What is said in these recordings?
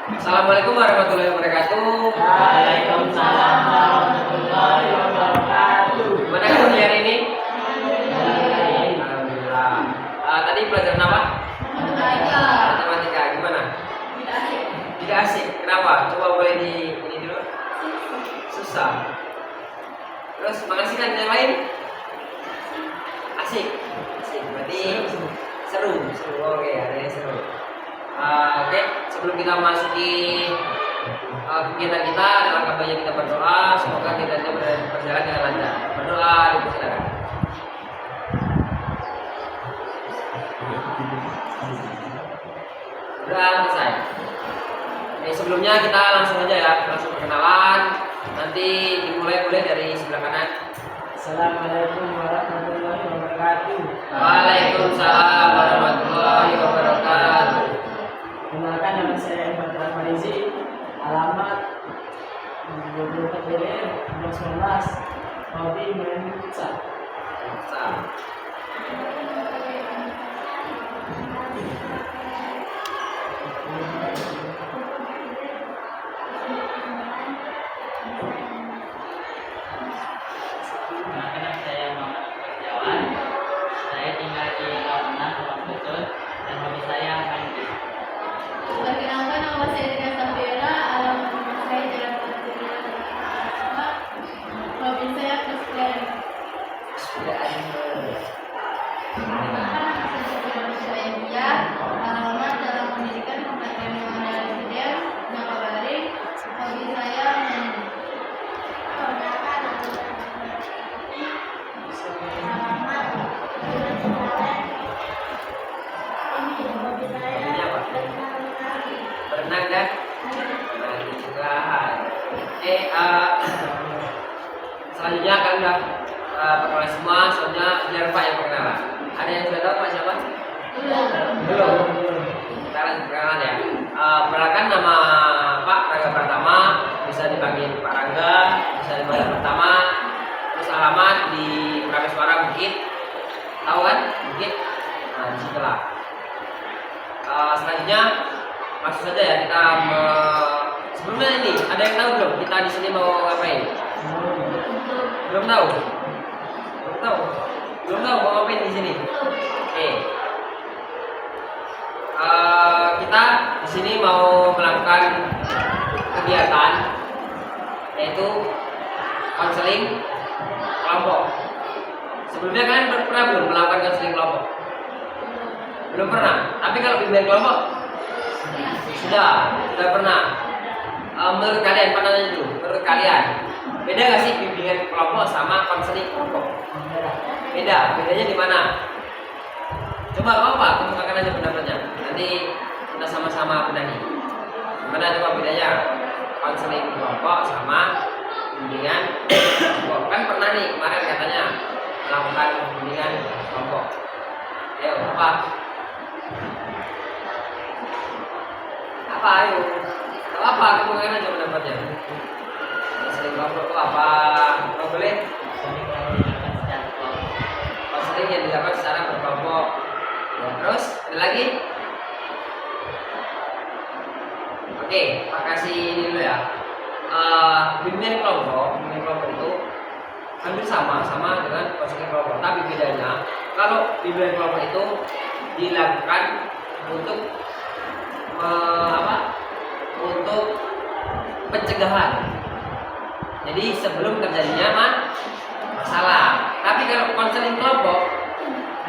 Assalamualaikum warahmatullahi wabarakatuh. Waalaikumsalam warahmatullahi wabarakatuh. Gimana kamu hari ini? Alhamdulillah. Tadi pelajaran apa? Matematika. Gimana? Tidak asik. Kenapa? Coba boleh ini dulu. Susah. Terus makasih kan yang lain? Asik. Asik. Berarti seru. Oke, ada yang seru. Oke, sebelum kita masuki kegiatan kita, alangkah baiknya kita berdoa. Semoga kegiatannya berjalan dengan lancar. Berdoa, dipersilakan. Sudah selesai. Sebelumnya kita langsung aja ya, langsung perkenalan. Nanti dimulai dari sebelah kanan. Assalamualaikum warahmatullahi wabarakatuh. Waalaikumsalam warahmatullahi wabarakatuh. Kenalkan, nama saya Iman Farizi. Alamat 24 BDR 2019. Hobi main futsal. Kenalkan, saya Muhammad Kurniawan. Saya tinggal di Kawasan Kebon Betul dan hobi saya main game. Perkenalkan, nama saya Dina Safira. Alamat rumah saya Jalan Pantura. Hobi saya cosplay. Saya dia. Alamat dalam pendidikan Kabupaten Muhammad Al-Fidel, Jakabaring. Hobi saya main. Ini apa? Berenang dan mencegah. Selanjutnya kan udah perkenalan semua, soalnya biar Pak yang perkenalan. Ada yang sudah tahu Pak siapa? Belum. Kita langsung perkenalan ya. Perkenalkan, nama Pak Rangga Pratama, bisa dipanggil Pak Rangga, bisa dipanggil Pratama. Terus alamat di Prameswara Bukit. Tahu kan? Bukit. Nah, di situ lah. Selanjutnya langsung saja ya kita sebelumnya ini ada yang tahu belum kita di sini mau ngapain? Belum tahu? Belum tahu mau ngapain di sini? Oke. Kita di sini mau melakukan kegiatan yaitu konseling kelompok. Sebelumnya kalian pernah belum melakukan konseling kelompok? Belum pernah. Tapi kalau bimbingan kelompok sudah pernah. Menurut kalian, pandangannya dulu. Menurut kalian, beda nggak sih bimbingan kelompok sama konseling kelompok? Beda. Bedanya di mana? Coba apa? Kemukakan aja pendapatnya. Nanti kita sama-sama benahi. Gimana coba bedanya konseling kelompok sama bimbingan kelompok? Kan pernah nih kemarin katanya melakukan bimbingan kelompok. Ayo apa? Ayo, apa? Kemukakan aja pendapatnya. Konseling kelompok itu apa? Kalau boleh? Konseling yang dilakukan secara berkelompok. Ya, terus ada lagi? Oke, Pak kasih ini dulu ya. Bimbingan kelompok itu hampir sama dengan konseling kelompok. Tapi bedanya, kalau bimbingan kelompok itu dilakukan untuk untuk pencegahan. Jadi sebelum terjadinya masalah. Tapi kalau konseling kelompok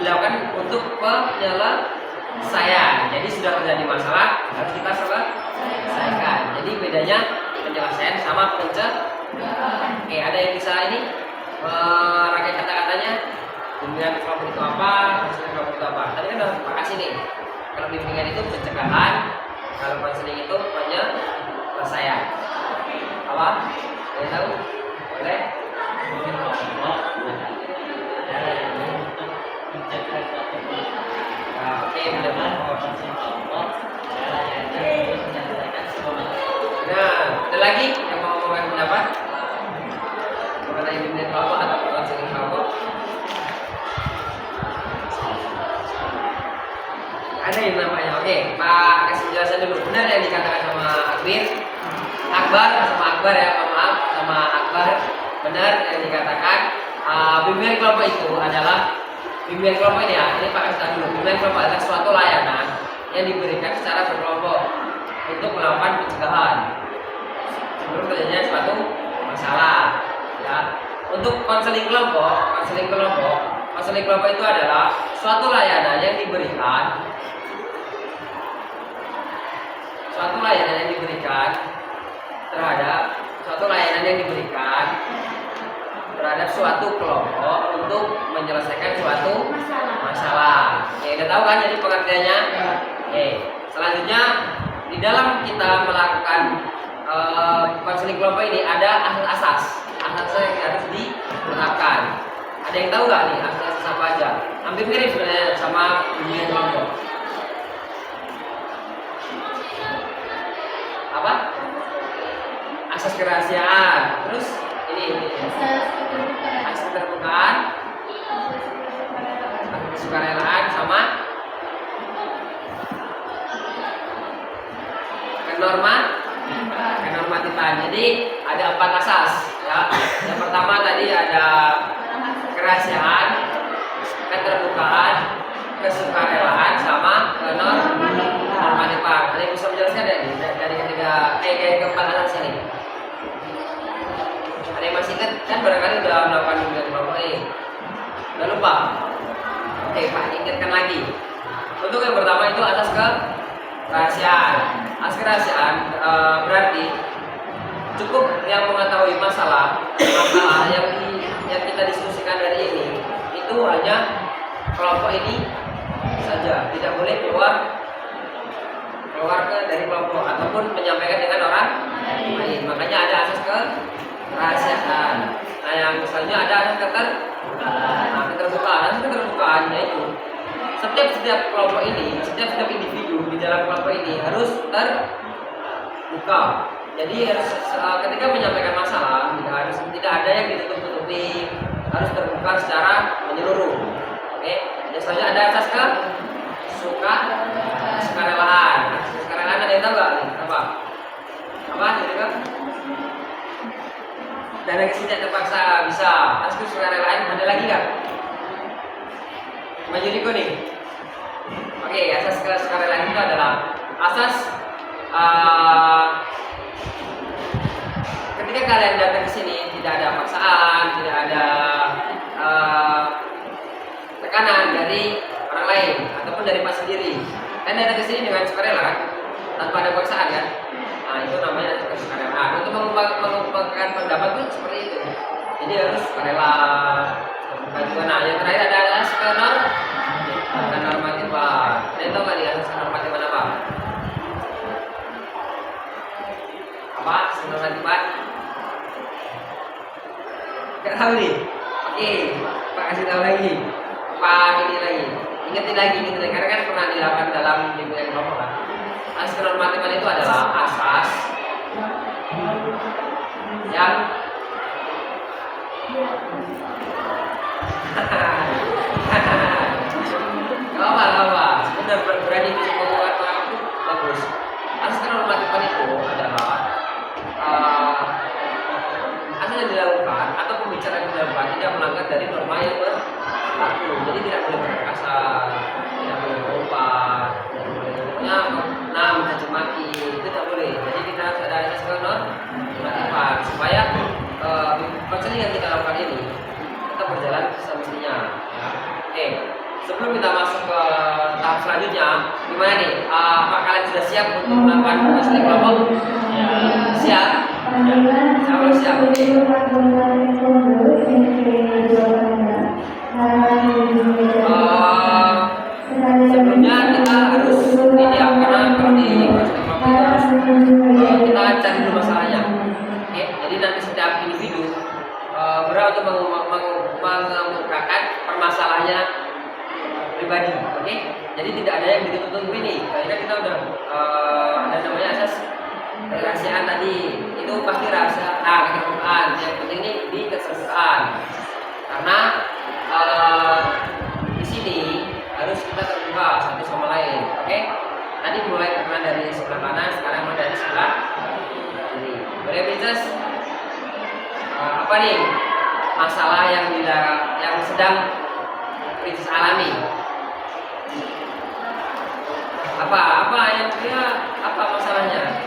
dilakukan untuk penyelesaian. Jadi sudah terjadi masalah harus kita selesaikan. Jadi bedanya penyelesaian sama pencegahan. Oke, ada yang bisa ini merangkai kata-katanya? Bimbingan kelompok itu apa? Konseling kelompok itu apa? Tadi kan udah Pak kasih nih. Kalau bimbingan itu pencegahan, kalau konseling itu penyelesaian. Apa? Boleh tahu? Boleh? Bimbingan kelompok adalah yang untuk mencegah suatu masalah. Oke, Sedangkan benar. konseling kelompok adalah yang untuk menyelesaikan sebuah masalah. Nah, ada lagi yang mau ngomongin pendapat mengenai bimbingan kelompok atau konseling kelompok? Ada yang namanya. Oke, Pak kasih penjelasan dulu. Benar yang dikatakan sama takbir akbar sama akbar ya, maaf sama akbar, benar yang dikatakan. Bimbingan kelompok itu adalah bimbingan kelompok ini ya, ini Pak Ustaz dulu. Bimbingan kelompok adalah suatu layanan yang diberikan secara berkelompok untuk melakukan pencegahan sebelum terjadinya suatu masalah ya. Untuk konseling kelompok itu adalah suatu layanan yang diberikan terhadap suatu kelompok untuk menyelesaikan suatu masalah. Ya, udah tahu kan jadi pengertiannya? Oke. Selanjutnya di dalam kita melakukan konseling kelompok ini ada asas-asas yang harus diterapkan. Ada yang tahu nggak nih asas-asas apa aja? Hampir mirip sebenarnya sama bimbingan kelompok. Apa? Asas kerahasiaan. Terus ini asas keterbukaan, asas kesukarelaan sama kenormatifan. Jadi ada 4 asas ya. Yang pertama tadi ada kerahasiaan, keterbukaan, kesukarelaan sama kenormatifan. Ada yang bisa menjelaskan dari ketiga keempat asas ini? Ada yang masih ingat? Kan barangkali udah melakukan bimbingan kelompok ini. Udah lupa? Oke Pak, ingatkan lagi. Untuk yang pertama itu asas kerahasiaan. Asas kerahasiaan berarti cukup yang mengetahui masalah yang kita diskusikan hari ini itu hanya kelompok ini saja, tidak boleh keluar dari kelompok ataupun menyampaikan dengan orang lain. Makanya ada asas kerahasiaan. Nah, yang misalnya ada asas keterbukaan. Asas keterbukaan yaitu setiap kelompok ini, setiap individu di dalam kelompok ini harus terbuka. Jadi harus ketika menyampaikan masalah tidak ada yang ditutup-tutupi, harus terbuka secara menyeluruh. Oke, misalnya ada asas sukarelaan. Sukarelaan ada yang tahu nggak? Apa? Jadi kan? Dana kesini terpaksa bisa. Asas sukarelaan ada lagi nggak? Maju Niko nih. Oke, asas kesukarelaan itu adalah asas ketika kalian datang ke sini tidak ada paksaan, tidak ada tekanan dari orang lain ataupun dari Pak sendiri. Kalian datang ke sini dengan sukarela tanpa ada paksaan kan? Nah, itu namanya kesukarelaan. Untuk mengungkapkan pendapat pun seperti itu. Jadi harus sukarela. Nah, yang terakhir ada asas kenormatifan. Kalian tahu nggak nih asas kenormatifan apa? Apa? Kenormatifan? Gak tahu nih. Oke, Pak kasih tahu lagi. Pak ini lagi. Ingetin lagi karena kan pernah dilakukan dalam bimbingan kelompok kan. Asas kenormatifan itu adalah asas yang Gak apa. Sebenarnya berani mengumpulkan orang itu bagus. Asas kenormatifan itu adalah asal yang dilakukan atau pembicaraan yang dilakukan tidak melanggar dari norma yang berlaku. Jadi tidak boleh berkasar, tidak boleh berompat, tidak boleh mencaci maki, itu tidak boleh. Jadi kita harus ada asas kenormatifan supaya konseling yang kita lakukan ini tetap berjalan semestinya. Ya. Oke, sebelum kita masuk ke tahap selanjutnya, gimana nih? Apa kalian sudah siap untuk melakukan konseling kelompok? Ya. Siap? Siapa siap? Sebelumnya kita harus ini ya, karena kalau di konseling kelompok kita cari dulu masalahnya. Oke, jadi nanti setiap individu berusaha untuk mengemukakan permasalahannya pribadi, oke? Jadi tidak ada yang ditutup ini. Karena kita udah ada namanya asas kerahasiaan tadi, itu pasti rahasia. Nah, keterbukaan. Yang penting ini di keterbukaan, karena di sini harus kita terbuka satu sama lain, oke? Tadi mulai karena dari sebelah kanan, sekarang mulai dari sebelah apa nih masalah yang sedang Princess alami? Apa yang dia apa masalahnya?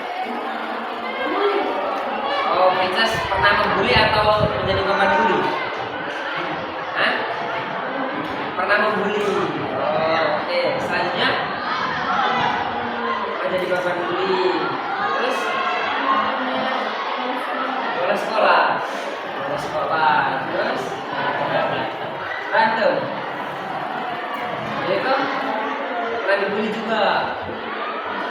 Oh, Princess pernah membuli atau menjadi korban bully? Hah? Pernah membuli. Oh, oke. Selanjutnya menjadi korban bully. Terus bolos sekolah. Bolos sekolah. Terus berantem. Jadi kok pernah dibully juga.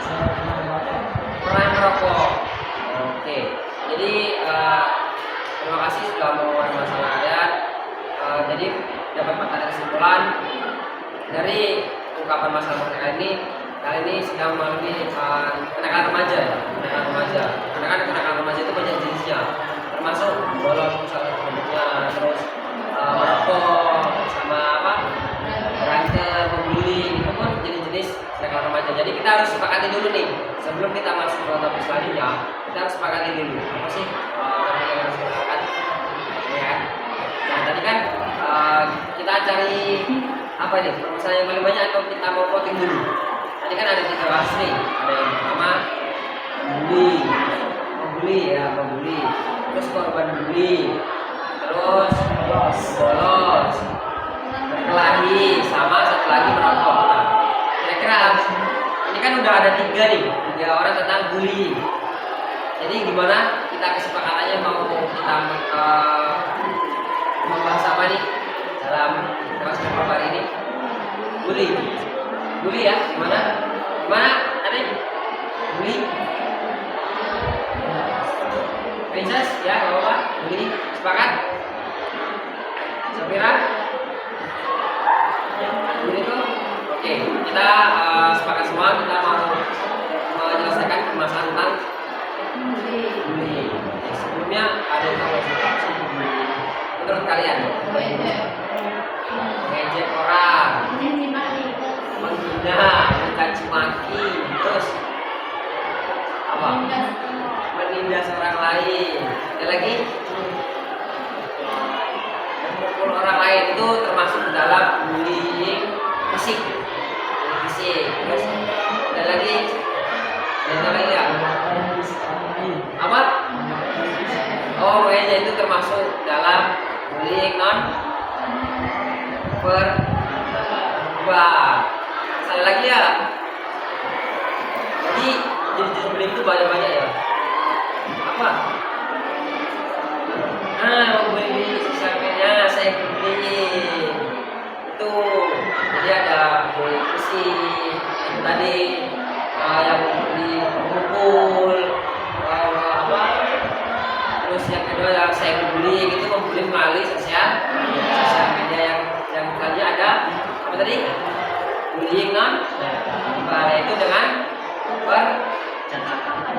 Saya pernah merokok. Pernah merokok. Oke. Jadi terima kasih sudah mengurus masalah adat. Jadi dapat materi kesimpulan dari ungkapan masalah mereka ini. Kali ini sedang melalui kenakalan remaja ya, kenakalan remaja. Karena kan kenakalan remaja itu banyak jenisnya, termasuk bolos misalnya bentuknya, terus merokok, sama apa berantem, membuli, itu pun jenis-jenis kenakalan remaja. Jadi kita harus sepakati dulu nih, sebelum kita masuk ke topik selanjutnya, kita harus sepakati dulu apa sih yang harus kita sepakati, ya kan? Nah tadi kan kita cari apa nih permasalahan yang paling banyak atau kita mau voting dulu? Tadi kan ada 3 kasus nih, ada yang pertama membuli ya, membuli, terus korban bully, terus bolos, berkelahi, sama satu lagi merokok. Nah, kira-kira ini kan udah ada 3 nih, 3 orang tentang bully. Jadi gimana kita kesepakatannya mau kita membahas apa nih dalam kelas hari ini? Bully ya, gimana tadi? Bully Princess ya, nggak apa-apa. Bully sepakat? Safira? Bully tuh? Oke, kita sepakat semua, kita mau menyelesaikan permasalahan tentang bully. Sebelumnya ada yang tahu sih bully menurut kalian? Mengejek orang, menghina, mencaci maki, terus apa? Menindas orang lain. Ada lagi? Memukul orang lain itu termasuk dalam bullying fisik. Terus ada lagi? Ada lagi ya? Apa? Oh, kayaknya itu termasuk dalam bullying non verbal. Salah lagi ya. Jadi jenis bullying itu banyak ya. Apa? Membuli sosial media, saya bullying. Itu. Jadi ada bullying fisik. Itu tadi yang dipukul, terus yang kedua yang saya bullying itu membuli melalui sosial media yang tadi ada apa tadi? Bullying non verbal, itu dengan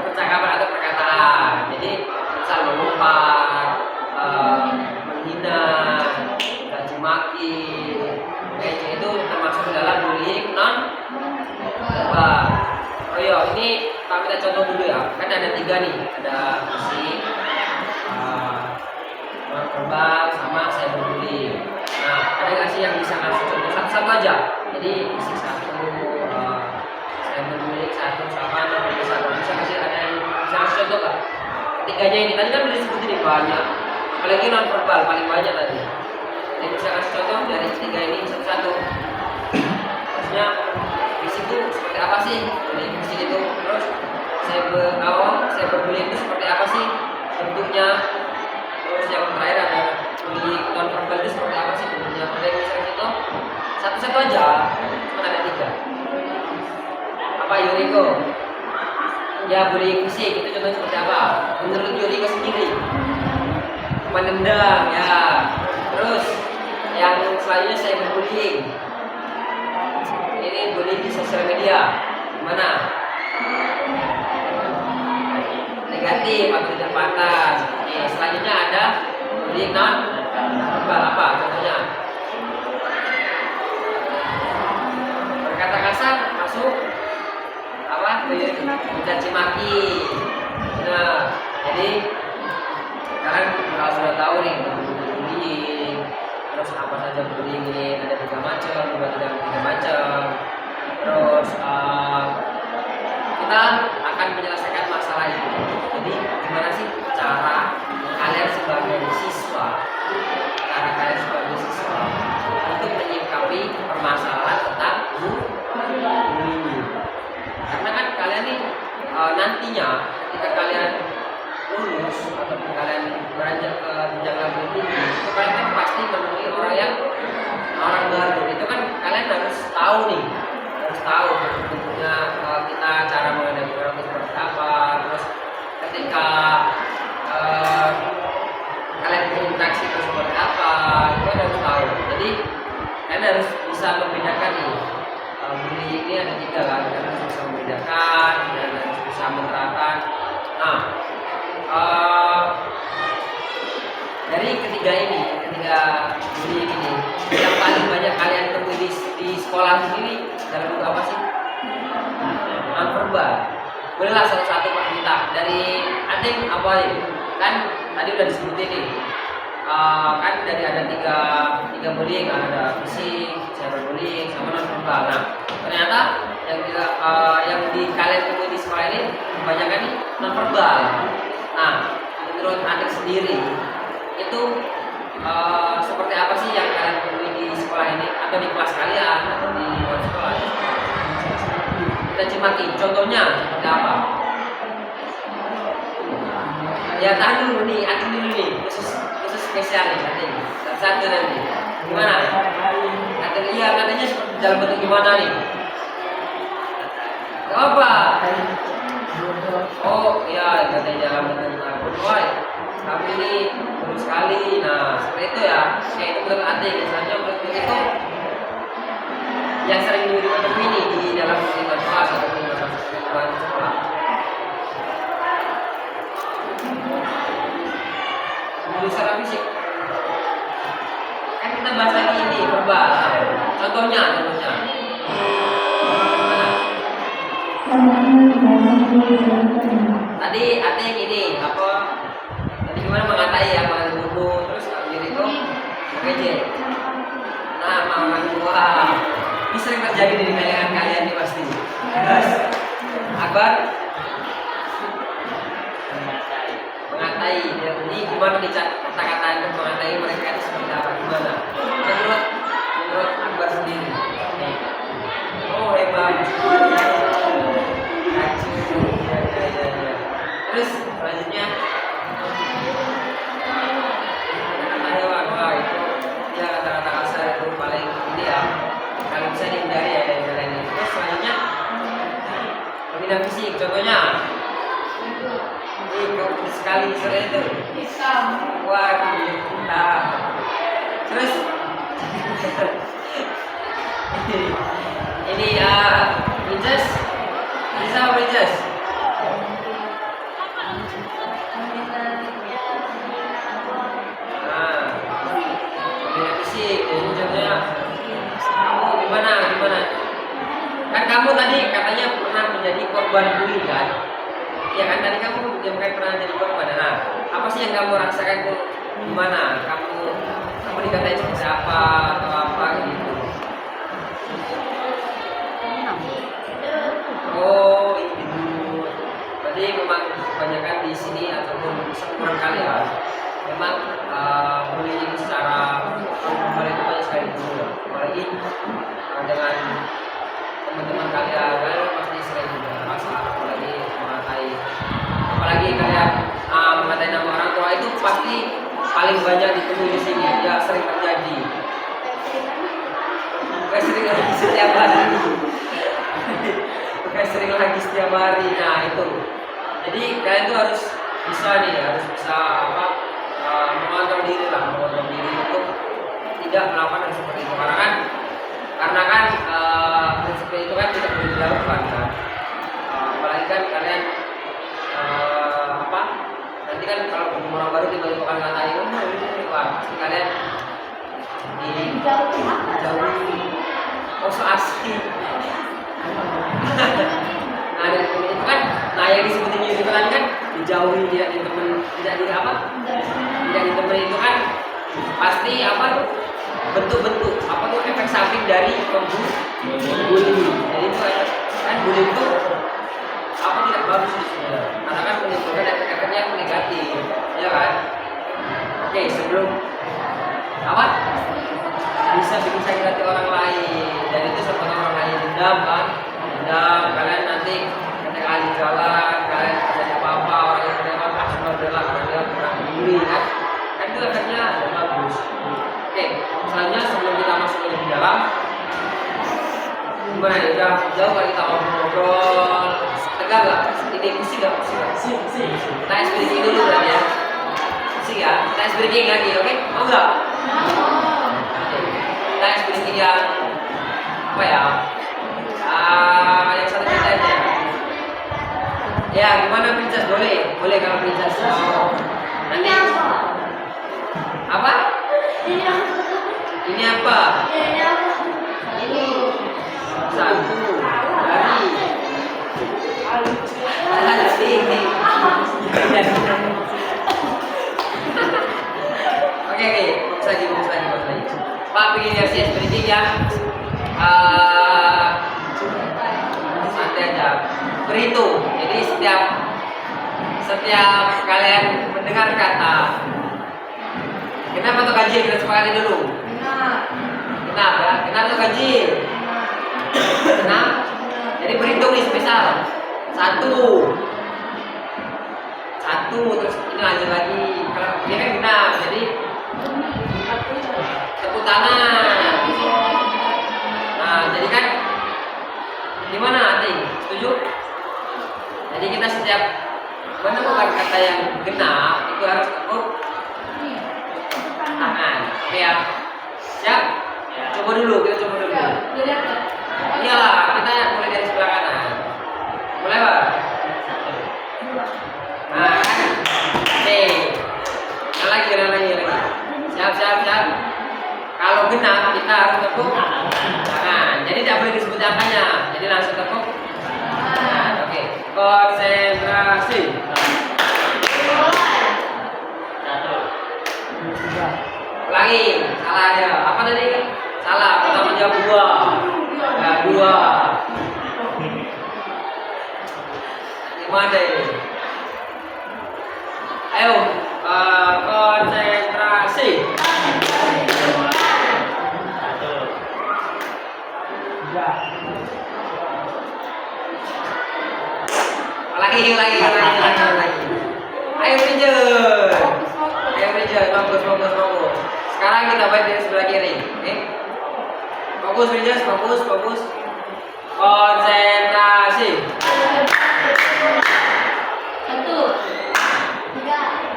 percakapan atau perkataan. Jadi misal mengumpat, menghina, mencaci maki, itu termasuk dalam bullying non verbal. Oh iya, ini kita contoh dulu ya. Kan ada 3 nih, ada fisik, non verbal, sama cyberbullying. Nah, ada nggak sih yang bisa ngasih contoh satu-satu aja? Jadi fisik 1, cyberbullying 1, sama non verbal 1. Bisa kasih ada yang bisa ngasih contoh nggak? Ketiganya ini tadi kan udah disebut ini banyak, apalagi non verbal paling banyak tadi. Yang bisa kasih contoh dari 3 ini satu-satu. Maksudnya fisik itu seperti apa sih? Jadi fisik itu, terus cyberbullying itu seperti apa sih bentuknya? Terus yang terakhir ada bullying non verbal itu seperti apa sih bentuknya? Ada yang bisa kasih contoh? Satu-satu aja, cuma ada 3. Apa Yuriko? Ya bullying fisik itu contohnya seperti apa? Menurut Yuriko sendiri? Menendang ya. Terus yang selanjutnya cyberbullying. Ini bullying di sosial media. Gimana? Negatif atau tidak pantas. Oke, selanjutnya ada bullying non verbal, apa contohnya? Berkata kasar masuk apa? Mencaci maki. Nah, jadi sekarang bakal sudah tahu nih bullying, terus apa saja bullying ini, ada 3 macam, juga ada 3 macam. Terus kita akan menyelesaikan masalah itu. Jadi gimana sih cara kalian sebagai siswa untuk menyikapi permasalahan tentang bullying? Karena kan kalian nih nantinya ketika kalian lulus ataupun kalian beranjak ke jenjang lebih tinggi, itu kalian kan pasti menemui orang baru. Itu kan kalian harus tahu nih, harus tahu bentuknya kita cara menghadapi orang itu seperti apa. Terus ketika kalian berinteraksi itu seperti apa, itu kalian harus tahu. Jadi kalian harus bisa membedakan nih. Bullying ini ada 3 kan, kalian harus bisa membedakan dan harus bisa menerapkan. Nah, dari ketiga bullying ini, yang paling banyak kalian temui di sekolah sendiri dalam bentuk apa sih? Nonverbal. Bolehlah satu-satu Pak kita. Dari Ating apa nih? Kan tadi udah disebutin nih. Kan dari ada tiga bullying, ada fisik, cyberbullying, sama nonverbal. Nah, ternyata yang di kalian temui di sekolah ini kebanyakan nih nonverbal. Nah, menurut Atik sendiri itu seperti apa sih yang kalian temui di sekolah ini, atau di kelas kalian atau di luar sekolah? Kita cimaki, contohnya seperti apa? Ya tahan dulu nih, Atik dulu nih, khusus spesial nih Atik. Satu nanti. Gimana? Atik iya katanya dalam bentuk gimana nih? Apa? Oh iya, katanya dalam bentuk akun. Wah, kamu ini baru sekali. Nah, seperti itu ya. Kayak itu menurut Atik. Misalnya bentuk itu yang sering ditemui ini di dalam lingkungan kelas atau lingkungan sekolah. Secara fisik. Kan kita bahas lagi ini verbal. Contohnya. Tadi ada yang ini apa? Tadi gimana mengatai yang bunuh terus ambil itu mengejek. Nah, orang tua. Ini sering terjadi di kalangan kalian nih pasti. Terus Akbar mengatai. Ini gimana nih kata-kata untuk mengatai mereka itu seperti apa? Gimana? Menurut Akbar sendiri. Oh hebat. Terus selanjutnya kata-kata hewan, wah itu ya kata-kata kasar itu paling ini ya, kalau bisa dihindari ya dari kalian ini. Terus selanjutnya pembinaan fisik, contohnya ini kau sekali sore itu wah kita. Terus ini Princess bisa Princess. Kamu gimana? Kan kamu tadi katanya pernah menjadi korban bully kan? Ya kan tadi kamu pernah jadi korban. Nah, apa sih yang kamu rasakan tuh? Gimana? Kamu dikatain seperti apa atau apa gitu? Oh, itu. Berarti memang kebanyakan di sini ataupun sekurang kali ya. Memang bullying secara formal itu banyak sekali dulu, apalagi dengan teman-teman kalian pasti sering juga masalah, apalagi kalian mengatai nama orang tua itu pasti paling banyak ditemui di sini, ya sering terjadi. Bukan sering lagi setiap hari. Nah itu, jadi kalian tuh harus bisa mengontrol diri untuk tidak melakukan hal seperti itu, karena kan prinsip itu kan tidak boleh dilakukan kan. Apalagi kan kalian nanti kan kalau ketemu orang baru tiba-tiba kalian ngatain wah pasti kalian dijauhi. Oh so asik. Nah dari itu kan, yang disebutin Yusuf tadi kan dijauhi, tidak ditemen, tidak di apa? Tidak ditemen itu kan pasti apa tuh? Bentuk-bentuk apa tuh efek samping dari bullying. Jadi itu kan bullying itu apa tidak bagus karena kan menimbulkan efek-efek yang negatif, ya kan? Oke, sebelum apa bisa bikin sakit hati orang lain dan itu seperti orang lain dendam kan, dendam kalian nanti ketika kalian jalan kalian ada apa-apa orang yang lewat adalah karena dia kurang peduli kan itu efeknya bagus. Oke, misalnya sebelum kita masuk lebih dalam gimana ya, udah jauh kali kita ngobrol tegang nggak? Ini pusing nggak? Pusing. Kita ice breaking dulu kan ya. Pusing ya? Kita ice breaking lagi, oke? Mau nggak? Kita ice breaking yang apa ya? Yang satu kita aja. Ya, gimana princess? Boleh kalau princess. Nanti apa? Ini apa? Satu dari Oke, bagus lagi. Pak bikin exercise breathing yang santai aja. Berhitung. Jadi setiap kalian mendengar kata kenapa tuh ganjil, kita sepakati dulu. Kenapa tuh ganjil? Kenapa? Jadi berhitung nih spesial. Satu terus ini lanjut lagi. Kalau dia kan genap, jadi tepuk tangan. Nah, jadi kan gimana Ati? Setuju? Jadi kita setiap menemukan kata yang genap itu harus tepuk tangan. Oke ya? Siap? Coba dulu, kita coba dulu. Iyalah, kita mulai dari sebelah kanan. Mulai, Pak? Nah, oke. Nah, lagi. Siap. Kalau genap, kita harus tepuk tangan. Jadi tidak boleh disebut angkanya. Jadi langsung tepuk tangan. Oke. Konsentrasi. Ulangi. Salah ya. Apa tadi? Salah. Pertama jawab 2. Ya, 2. Gimana ini? Ayo, konsentrasi. 3. Lagi. Ayo Bridger, bagus. Sekarang kita balik dari sebelah kiri, oke? Fokus Bridger, fokus. Konsentrasi. 1, 3.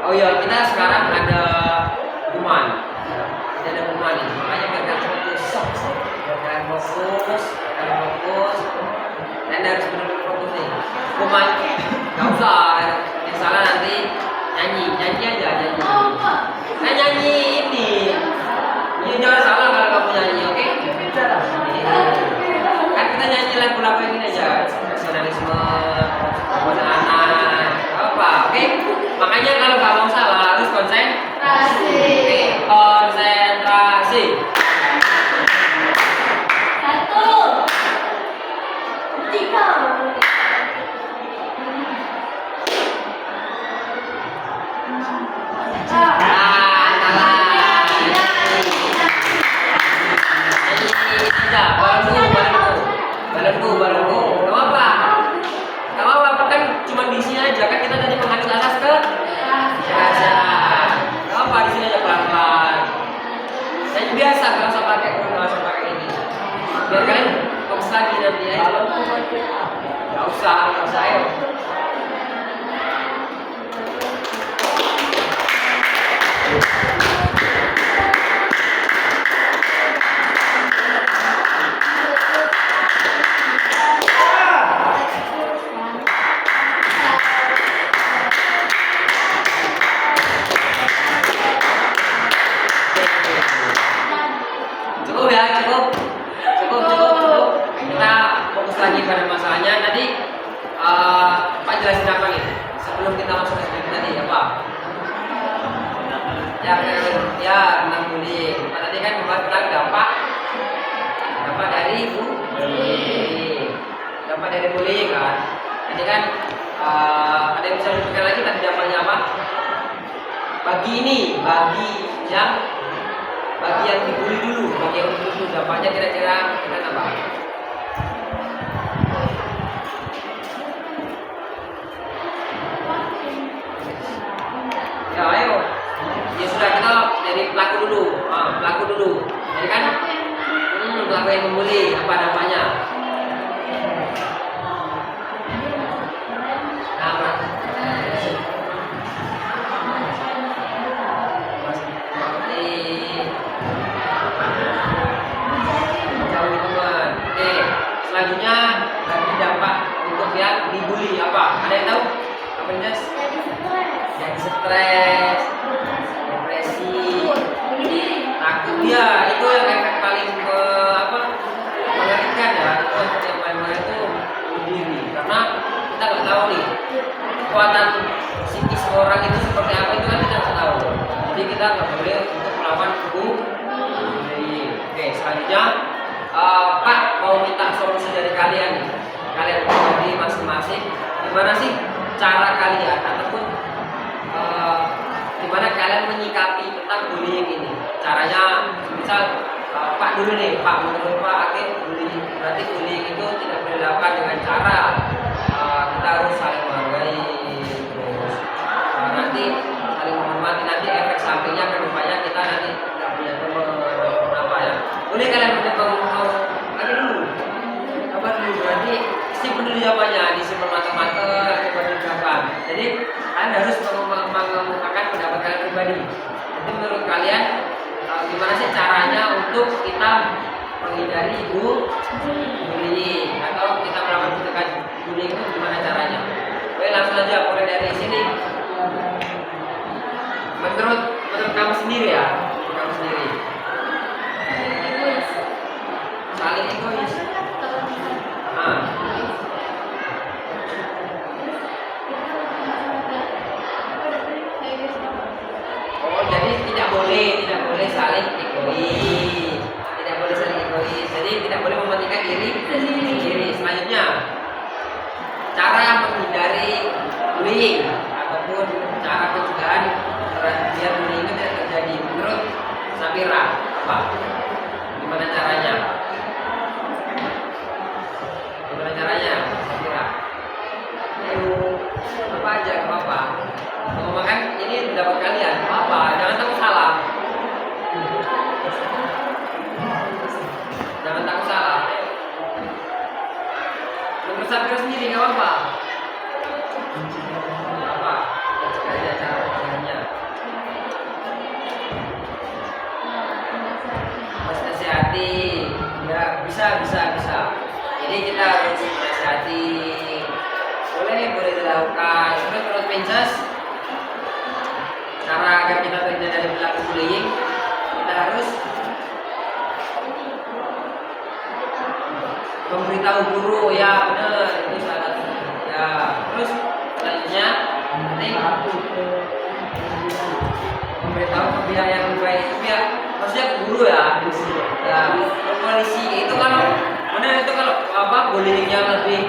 Oh iya, kita sekarang ada kuman. Kita ada kuman ini, makanya biar kalian fokus. Dan harus benar-benar fokus nih. Kuman, nggak usah. Yang salah nanti nyanyi aja. Nah, nyanyi ini. Ini jangan salah kalau kamu nyanyi, oke? Kan kita nyanyi lagu-lagu ini aja. Nasionalisme, anak, apa, oke? Makanya kalau nggak mau salah harus konsentrasi. Oke, konsentrasi. 1, 3. Balenku. Gak apa-apa, kan cuma di sini aja kan kita tadi menghadap atas ke kerajaan. Gak apa, di sini aja pelan-pelan. Dan biasa gak usah pakai ini. Biar kalian fokus lagi nanti ya. Gak usah ayo. Cukup ya, cukup. Cukup. Kita fokus lagi pada masalahnya. Tadi Pak jelasin apa nih? Sebelum kita masuk ke skrip tadi apa? Ya tentang bullying. Pak tadi kan membahas tentang dampak dari bullying. Dampak dari bullying kan. Tadi kan ada yang bisa disebutkan lagi tadi dampaknya apa? Bagi yang dibully dulu, bagi yang dulu dampaknya kira-kira apa? Ya ayo, ya sudah kita dari pelaku dulu, jadi kan pelaku yang membuli apa dampaknya? Nah, jauhi teman. Oke, selanjutnya dari dampak untuk yang dibully apa? Ada yang tahu? Apa yang jelas? Jadi stres, depresi, takut ya itu yang efek paling mengerikan ya. Itu efek yang paling mengerikan itu bunuh diri karena kita nggak tahu nih kekuatan psikis orang itu seperti apa itu kan kita nggak tahu. Jadi kita nggak boleh untuk melawan bunuh diri. Oke, selanjutnya Pak mau minta solusi dari kalian nih. Kalian pribadi masing-masing gimana sih cara kalian ataupun gimana kalian menyikapi tentang bullying ini? Caranya, misal Pak dulu nih, Pak menurut Pak Akif bullying berarti bullying itu tidak boleh dilakukan dengan cara kita harus saling menghargai, terus nanti saling menghormati, nanti efek sampingnya ke depannya kita nanti tidak punya teman apa ya? Boleh kalian mencoba lagi dulu? Apa dulu? Berarti simpen dulu jawabannya, disimpan mata-mata, coba diucapkan. Jadi kalian harus mengemukakan pendapat kalian pribadi. Jadi menurut kalian gimana sih caranya untuk kita menghindari bullying atau kita melakukan tindakan bullying itu gimana caranya? Oke, langsung aja mulai dari sini. Menurut kamu sendiri ya, kamu sendiri. Saling egois. Oh, jadi tidak boleh saling egois. Tidak boleh saling egois. Jadi tidak boleh mementingkan diri sendiri. Selanjutnya, cara menghindari bullying ataupun cara pencegahan biar bullying itu tidak terjadi. Menurut Safira, apa? Gimana caranya? Gimana caranya, Safira? Apa aja, gak apa-apa. Makan ini pendapat kalian, apa? Jangan takut salah. Jangan takut salah. Menurut Safira sendiri gak apa-apa. Apa? Aja cara pencegahannya. Nasihati, ya bisa. Jadi kita harus nasihati. Boleh dilakukan. Terus menurut Princess, cara agar kita terhindar dari perilaku bullying, kita harus memberitahu guru, ya benar, itu salah satu. Ya, terus selanjutnya penting memberitahu ke pihak yang baik, pihak maksudnya ke guru ya, ke polisi. Itu kalau benar, itu kalau bullyingnya lebih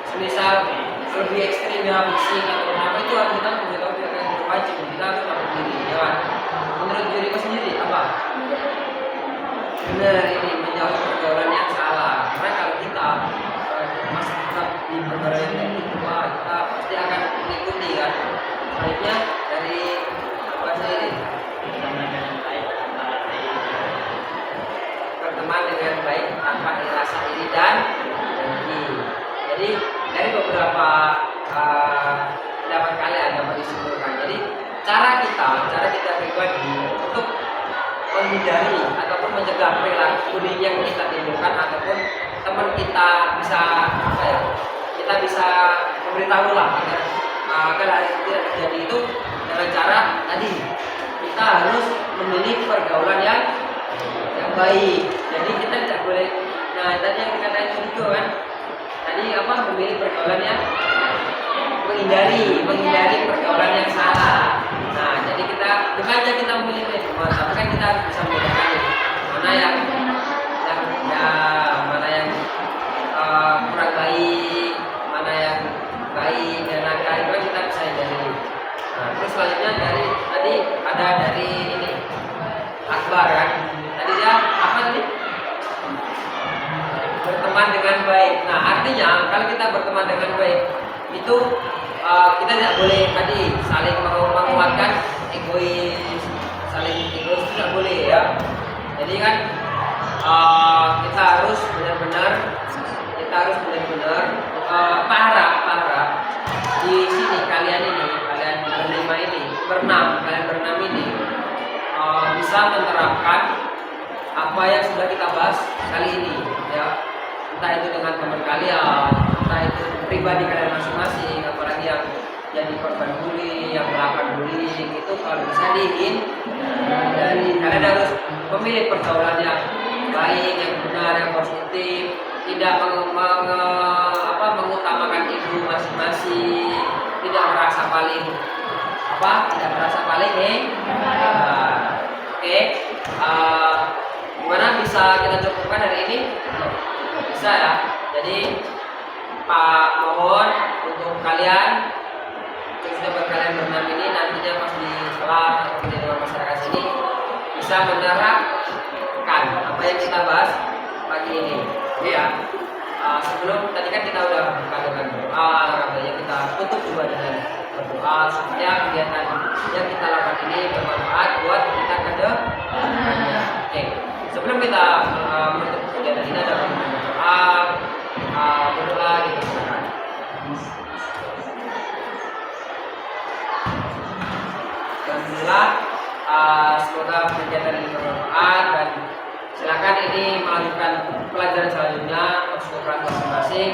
semisal lebih ekstrim ya, fisik atau apa, itu harus kita memberitahu pihak yang berwajib. Kita harus lapor diri, ya kan? Menurut diriku sendiri apa? Benar, ini menjauhi pergaulan yang salah. Karena kalau kita masih tetap di pergaulan yang kayak gitu, kita pasti akan mengikuti kan. Selanjutnya dari apa sendiri? Berteman dengan baik tanpa rasa iri dan dengki. Jadi dari beberapa pendapat kalian dapat disimpulkan. Jadi cara kita pribadi untuk menghindari ataupun mencegah perilaku bullying yang kita timbulkan ataupun teman kita bisa kita bisa memberitahu lah agar hal itu tidak terjadi itu dengan cara tadi kita harus memilih pergaulan yang baik. Jadi kita tidak boleh. Nah tadi yang dikatakan itu kan, tadi apa, memilih pergaulan yang menghindari pergaulan yang salah. Nah jadi kita sengaja kita memilih teman, tapi kan kita harus bisa membedakan mana yang ya, mana yang kurang baik, mana yang baik dan nakal, itu kan kita bisa hindari. Nah terus selanjutnya dari ini Akbar kan, tadi dia apa tadi, berteman dengan baik. Nah artinya kalau kita berteman dengan baik itu kita tidak boleh tadi saling menguatkan egois, itu tidak boleh ya. Jadi kan kita harus benar-benar berharap di sini kalian berenam ini bisa menerapkan apa yang sudah kita bahas kali ini ya, entah itu dengan teman kalian, entah itu pribadi kalian masing-masing, apalagi yang jadi korban bullying, yang melakukan bullying, itu kalau bisa dari kalian harus memilih pergaulan yang baik, yang benar, yang positif, tidak mengutamakan ego masing-masing, tidak merasa paling hebat. Oke, gimana bisa kita cukupkan hari ini? Bisa ya. Jadi Pak mohon untuk kalian, khususnya buat kalian berenam ini, nantinya pas di kelas atau di luar masyarakat sini bisa menerapkan apa yang kita bahas pagi ini. Ya. Sebelum tadi kan kita udah buka dengan doa, alhamdulillah kita tutup juga dengan berdoa supaya kegiatan yang kita lakukan ini bermanfaat buat kita ke depannya. Oke, sebelum kita menutup kegiatan ini ada berdoa gitu silakan. Alhamdulillah, semoga kegiatan ini bermanfaat dan silakan ini melanjutkan pelajaran selanjutnya, masuk ke kelas masing-masing.